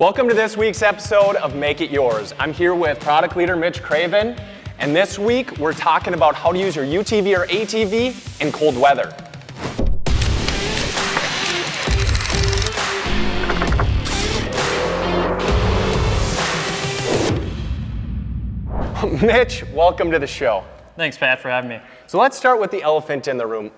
Welcome to this week's episode of Make It Yours. I'm here with product leader Mitch Craven, and this week we're talking about how to use your UTV or ATV in cold weather. Mitch, welcome to the show. Thanks, Pat, for having me. So let's start with the elephant in the room.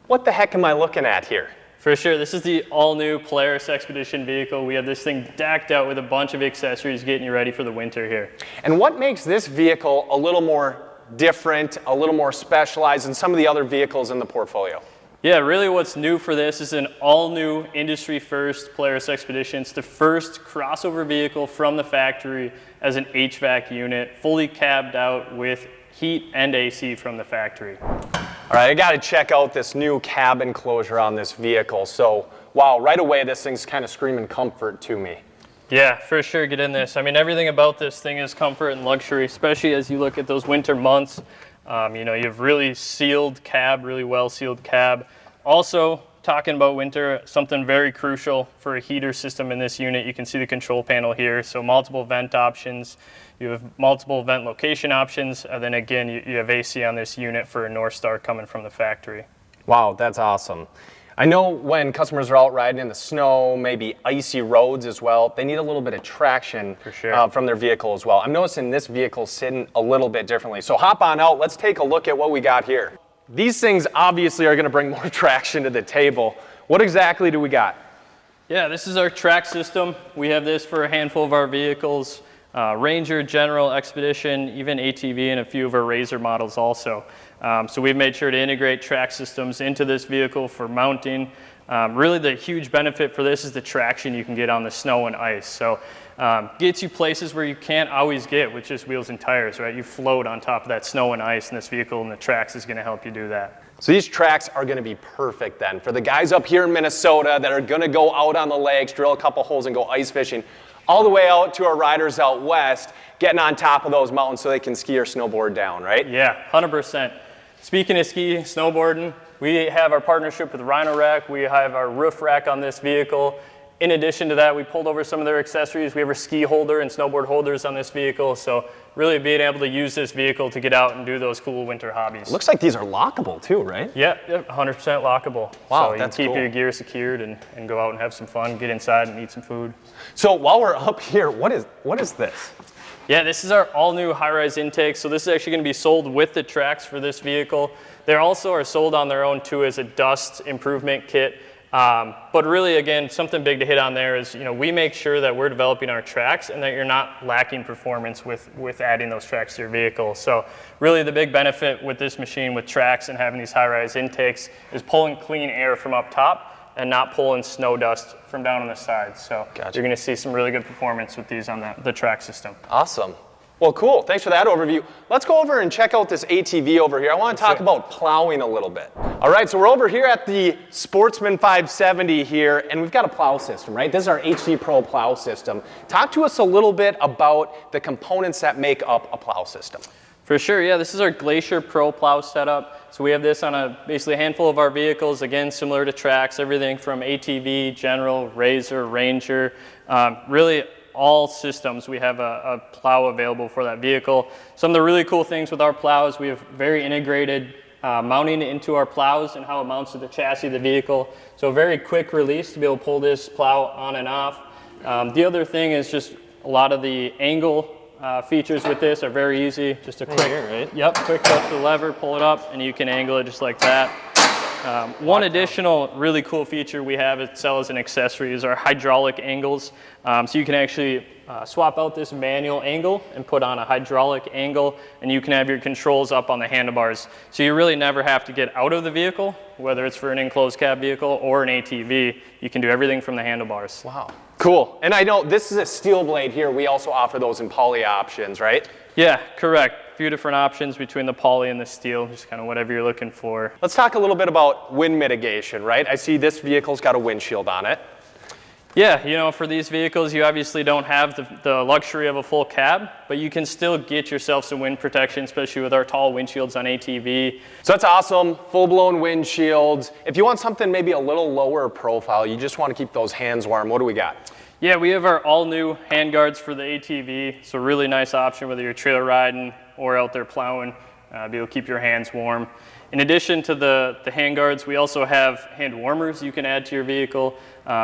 What the heck am I looking at here? For sure, this is the all-new Polaris Expedition vehicle. We have this thing decked out with a bunch of accessories getting you ready for the winter here. And what makes this vehicle a little more different, a little more specialized than some of the other vehicles in the portfolio? Yeah, really what's new for this is an all-new industry-first Polaris Expedition. It's the first crossover vehicle from the factory as an HVAC unit, fully cabbed out with heat and AC from the factory. All right, I got to check out this new cab enclosure on this vehicle. So, wow, right away this thing's kind of screaming comfort to me. Yeah, for sure, get in this. I mean, everything about this thing is comfort and luxury, especially as you look at those winter months. You have really sealed cab, really well sealed cab. Also, talking about winter, something very crucial for a heater system in this unit. You can see the control panel here, so multiple vent options. You have multiple vent location options, and then again, you have AC on this unit for a North Star coming from the factory. Wow, that's awesome. I know when customers are out riding in the snow, maybe icy roads as well, they need a little bit of traction for sure. From their vehicle as well. I'm noticing this vehicle sitting a little bit differently. So hop on out, let's take a look at what we got here. These things obviously are gonna bring more traction to the table. What exactly do we got? Yeah, this is our track system. We have this for a handful of our vehicles. Ranger, General, Expedition, even ATV, and a few of our Razor models also. So we've made sure to integrate track systems into this vehicle for mounting. Really the huge benefit for this is the traction you can get on the snow and ice. So gets you places where you can't always get with just wheels and tires, right? You float on top of that snow and ice in this vehicle, and the tracks is gonna help you do that. So these tracks are gonna be perfect then for the guys up here in Minnesota that are gonna go out on the lakes, drill a couple holes and go ice fishing, all the way out to our riders out west, getting on top of those mountains so they can ski or snowboard down, right? Yeah, 100%. Speaking of ski, snowboarding, we have our partnership with Rhino Rack. We have our roof rack on this vehicle. In addition to that, we pulled over some of their accessories. We have our ski holder and snowboard holders on this vehicle. So really being able to use this vehicle to get out and do those cool winter hobbies. Looks like these are lockable too, right? Yeah, 100% lockable. Wow, so you that's can keep cool. your gear secured and go out and have some fun, get inside and eat some food. So while we're up here, what is this? Yeah, this is our all-new high-rise intake. So this is actually going to be sold with the tracks for this vehicle. They also are sold on their own too as a dust improvement kit. But really, again, something big to hit on there is, we make sure that we're developing our tracks and that you're not lacking performance with adding those tracks to your vehicle. So really the big benefit with this machine with tracks and having these high-rise intakes is pulling clean air from up top and not pulling snow dust from down on the sides. So Gotcha. You're going to see some really good performance with these on the track system. Awesome. Well, cool. Thanks for that overview. Let's go over and check out this ATV over here. I want to talk about plowing a little bit. All right, so we're over here at the Sportsman 570 here, and we've got a plow system, right? This is our HD Pro plow system. Talk to us a little bit about the components that make up a plow system. For sure, yeah, this is our Glacier Pro plow setup. So we have this on basically a handful of our vehicles, again, similar to tracks, everything from ATV, General, Razor, Ranger, really all systems. We have a plow available for that vehicle. Some of the really cool things with our plows, we have very integrated mounting into our plows and how it mounts to the chassis of the vehicle. So very quick release to be able to pull this plow on and off. The other thing is just a lot of the angle features with this are very easy. Just a quick, right? Yep, quick touch of the lever, pull it up, and you can angle it just like that. One additional really cool feature we have to sell as an accessory is our hydraulic angles. So you can actually swap out this manual angle and put on a hydraulic angle, and you can have your controls up on the handlebars. So you really never have to get out of the vehicle, whether it's for an enclosed cab vehicle or an ATV. You can do everything from the handlebars. Wow. Cool. And I know this is a steel blade here. We also offer those in poly options, right? Yeah, correct. A few different options between the poly and the steel, just kind of whatever you're looking for. Let's talk a little bit about wind mitigation, right? I see this vehicle's got a windshield on it. Yeah, for these vehicles, you obviously don't have the luxury of a full cab, but you can still get yourself some wind protection, especially with our tall windshields on ATV. So that's awesome, full-blown windshields. If you want something maybe a little lower profile, you just want to keep those hands warm, what do we got? Yeah, we have our all-new handguards for the ATV, so really nice option whether you're trailer riding or out there plowing, be able to keep your hands warm. In addition to the handguards, we also have hand warmers you can add to your vehicle,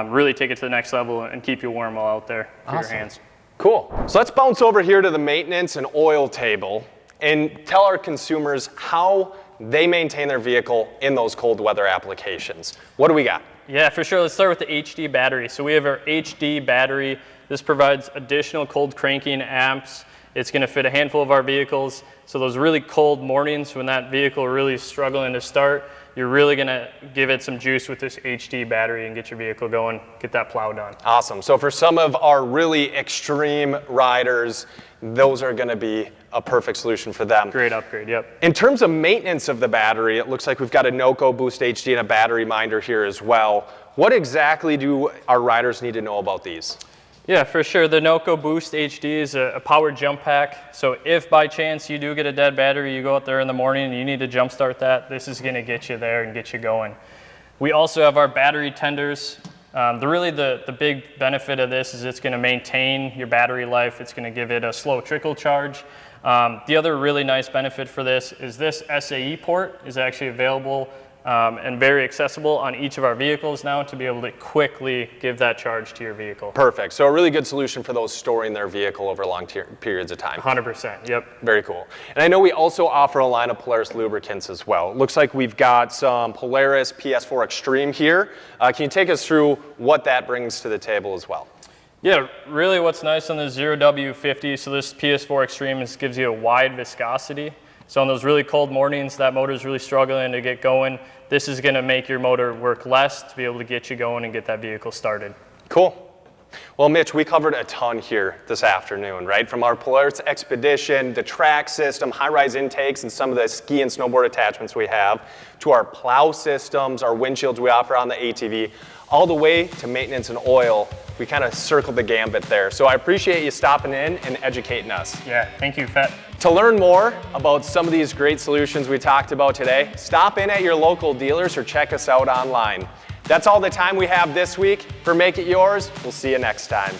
really take it to the next level and keep you warm while out there for your hands. Cool. So let's bounce over here to the maintenance and oil table and tell our consumers how they maintain their vehicle in those cold weather applications. What do we got? Yeah, for sure. Let's start with the HD battery. So we have our HD battery. This provides additional cold cranking amps. It's going to fit a handful of our vehicles. So those really cold mornings when that vehicle really is struggling to start, you're really going to give it some juice with this HD battery and get your vehicle going, get that plow done. Awesome. So for some of our really extreme riders, those are going to be a perfect solution for them. Great upgrade, yep. In terms of maintenance of the battery, it looks like we've got a NOCO Boost HD and a battery minder here as well. What exactly do our riders need to know about these? Yeah, for sure. The NOCO Boost HD is a powered jump pack. So if by chance you do get a dead battery, you go out there in the morning and you need to jump start that, this is going to get you there and get you going. We also have our battery tenders. The big benefit of this is it's going to maintain your battery life. It's going to give it a slow trickle charge. The other really nice benefit for this is this SAE port is actually available and very accessible on each of our vehicles now to be able to quickly give that charge to your vehicle. Perfect. So a really good solution for those storing their vehicle over long periods of time. 100%, yep. Very cool. And I know we also offer a line of Polaris lubricants as well. It looks like we've got some Polaris PS4 Extreme here. Can you take us through what that brings to the table as well? Yeah, really what's nice on the 0W50, so this PS4 Extreme gives you a wide viscosity. So on those really cold mornings, that motor's really struggling to get going. This is going to make your motor work less to be able to get you going and get that vehicle started. Cool. Well, Mitch, we covered a ton here this afternoon, right? From our Polaris Expedition, the track system, high-rise intakes, and some of the ski and snowboard attachments we have, to our plow systems, our windshields we offer on the ATV, all the way to maintenance and oil. We kind of circled the gambit there. So I appreciate you stopping in and educating us. Yeah, thank you, Fet. To learn more about some of these great solutions we talked about today, stop in at your local dealers or check us out online. That's all the time we have this week. For Make It Yours, we'll see you next time.